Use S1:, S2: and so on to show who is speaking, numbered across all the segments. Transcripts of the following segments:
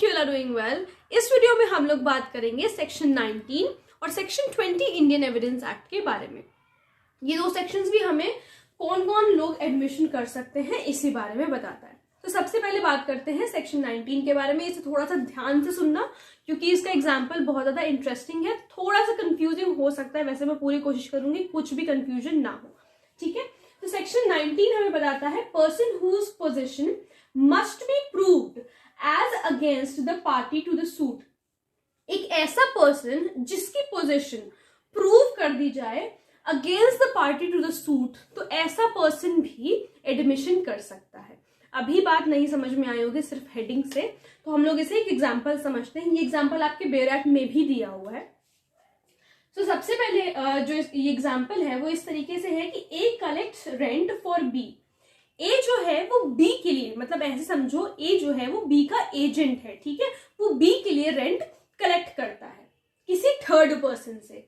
S1: You are doing well. इस video में हम लोग बात करेंगे सेक्शन 19 और सेक्शन 20 इंडियन एविडेंस एक्ट के बारे में। ये दो सेक्शंस भी हमें कौन कौन लोग एडमिशन कर सकते हैं इसी बारे में बताता है। तो सबसे पहले बात करते हैं सेक्शन 19 के बारे में। इसे थोड़ा सा ध्यान से सुनना क्योंकि इसका एग्जाम्पल बहुत ज्यादा इंटरेस्टिंग है। थोड़ा सा कंफ्यूजिंग हो सकता है, वैसे मैं पूरी कोशिश करूंगी कुछ भी कंफ्यूजन ना हो, ठीक है। तो सेक्शन 19 हमें बताता है person whose position must be proved as against the party to the suit. एक ऐसा पर्सन जिसकी पोजीशन प्रूव कर दी जाए against the party to the suit, तो ऐसा पर्सन भी एडमिशन कर सकता है। अभी बात नहीं समझ में आई होगी सिर्फ हेडिंग से, तो हम लोग इसे एक एग्जाम्पल समझते हैं। ये एग्जाम्पल आपके बेयर एक्ट में भी दिया हुआ है। तो सबसे पहले जो ये एग्जाम्पल है वो इस तरीके से है कि ए कलेक्ट्स रेंट फॉर बी। ए जो है वो बी के लिए, मतलब ऐसे समझो ए जो है वो बी का एजेंट है, ठीक है। वो बी के लिए रेंट कलेक्ट करता है किसी थर्ड पर्सन से।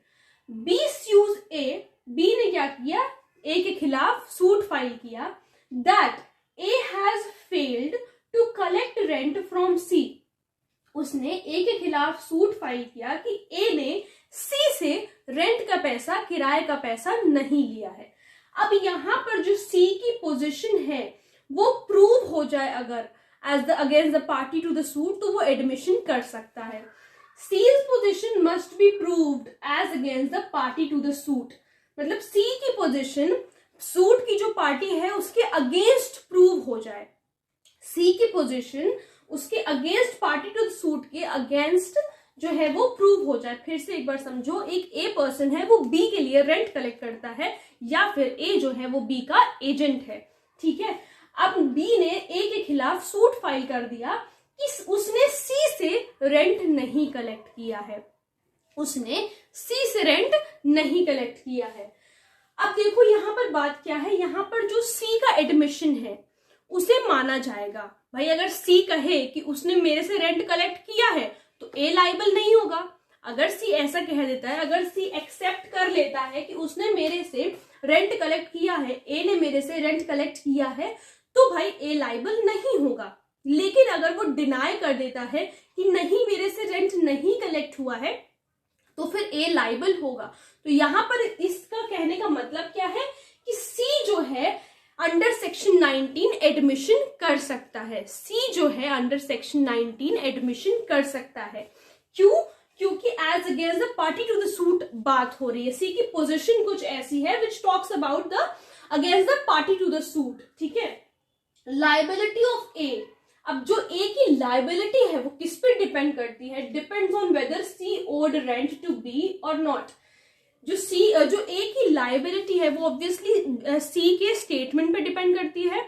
S1: बी स्यूज ए, बी ने क्या किया, ए के खिलाफ सूट फाइल किया that A has failed to collect rent from C. उसने ए के खिलाफ सूट फाइल किया कि ए ने सी से रेंट का पैसा, किराए का पैसा नहीं लिया है। अब यहां पर जो सी की पोजीशन है वो प्रूव हो जाए अगर as the against the party to the suit, तो वो एडमिशन कर सकता है। C's position must be proved as against the party to the suit, मतलब सी की पोजीशन सूट की जो पार्टी है उसके अगेंस्ट प्रूव हो जाए। सी की पोजीशन उसके against party to the suit के अगेंस्ट जो है वो प्रूव हो जाए। फिर से एक बार समझो, एक ए पर्सन है वो बी के लिए रेंट कलेक्ट करता है, या फिर ए जो है वो बी का एजेंट है, ठीक है। अब बी ने ए के खिलाफ सूट फाइल कर दिया कि उसने सी से रेंट नहीं कलेक्ट किया है, उसने सी से रेंट नहीं कलेक्ट किया है। अब देखो यहां पर बात क्या है, यहां पर जो सी का एडमिशन है उसे माना जाएगा। भाई अगर सी कहे कि उसने मेरे से रेंट कलेक्ट किया है तो ए लाइबल नहीं होगा। अगर सी ऐसा कह देता है, अगर सी एक्सेप्ट कर लेता है कि उसने मेरे से रेंट कलेक्ट किया है, ए ने मेरे से रेंट कलेक्ट किया है, तो भाई ए लाइबल नहीं होगा। लेकिन अगर वो डिनाई कर देता है कि नहीं मेरे से रेंट नहीं कलेक्ट हुआ है, तो फिर ए लाइबल होगा। तो यहां पर इसका कहने का मतलब क्या है कि सी जो है अंडर सेक्शन 19 एडमिशन कर सकता है। सी जो है अंडर सेक्शन 19 एडमिशन कर सकता है। क्यों? क्योंकि as against the party to the suit बात हो रही है। सी की पोजीशन कुछ ऐसी है which talks about the against the party to the suit, ठीक है। लाइबिलिटी ऑफ ए, अब जो ए की लाइबिलिटी है वो किस पे डिपेंड करती है, depends on whether C owed rent to B और नॉट। जो ए की लाइबिलिटी है वो ऑब्वियसली सी के स्टेटमेंट पे डिपेंड करती है।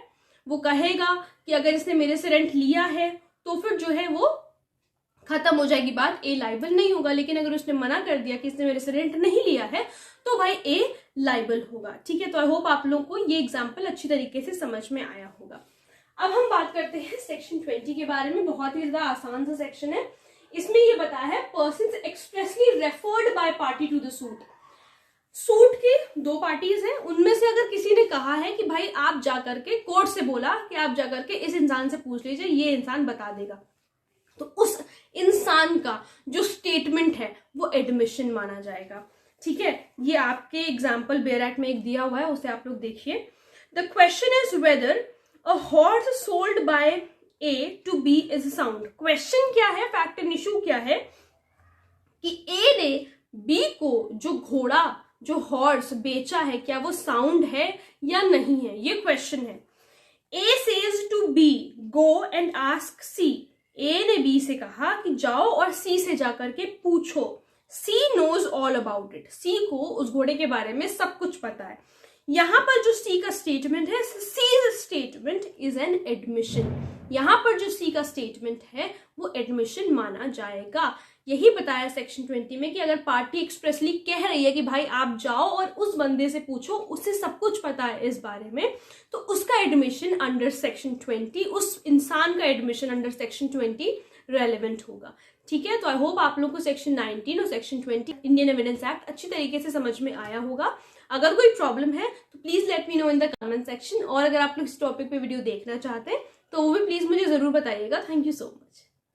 S1: वो कहेगा कि अगर इसने मेरे से रेंट लिया है तो फिर जो है वो खत्म हो जाएगी बात, ए लाइबल नहीं होगा। लेकिन अगर उसने मना कर दिया कि इसने मेरे से रेंट नहीं लिया है तो भाई ए लाइबल होगा, ठीक है। तो आई होप आप लोगों को ये एग्जाम्पल अच्छी तरीके से समझ में आया होगा। अब हम बात करते हैं सेक्शन 20 के बारे में। बहुत ही ज्यादा आसान सा सेक्शन है। इसमें ये बताया है persons expressly referred by party to the suit. Suit की दो पार्टीज हैं, उनमें से अगर किसी ने कहा है कि भाई आप जाकर के कोर्ट से बोला कि आप जाकर के इस इंसान से पूछ लीजिए, ये इंसान बता देगा, तो उस इंसान का जो स्टेटमेंट है वो एडमिशन माना जाएगा, ठीक है। ये आपके एग्जाम्पल बेयर एक्ट में एक दिया हुआ है, उसे आप लोग देखिए। The question is whether a horse sold by A to B is sound. Question क्या है, फैक्ट एंड इशू क्या है कि ए ने बी को जो घोड़ा, जो हॉर्स बेचा है, क्या वो साउंड है या नहीं है, ये क्वेश्चन है। A says to B go and ask C. A ने बी से कहा कि जाओ और सी से जाकर के पूछो। सी नोज ऑल अबाउट इट, सी को उस घोड़े के बारे में सब कुछ पता है। यहां पर जो सी का स्टेटमेंट है, सी स्टेटमेंट इज एन एडमिशन। यहां पर जो सी का स्टेटमेंट है वो एडमिशन माना जाएगा। यही बताया सेक्शन 20 में कि अगर पार्टी एक्सप्रेसली कह रही है कि भाई आप जाओ और उस बंदे से पूछो, उससे सब कुछ पता है इस बारे में, तो उसका एडमिशन अंडर सेक्शन 20, उस इंसान का एडमिशन अंडर सेक्शन 20 रेलेवेंट होगा, ठीक है। तो आई होप आप लोग को सेक्शन 19 और सेक्शन 20 इंडियन एविडेंस एक्ट अच्छी तरीके से समझ में आया होगा। अगर कोई प्रॉब्लम है तो please let me know in the comment section, और अगर आप लोग इस टॉपिक पे वीडियो देखना चाहते हैं तो वो भी प्लीज मुझे जरूर बताइएगा। Thank you so much.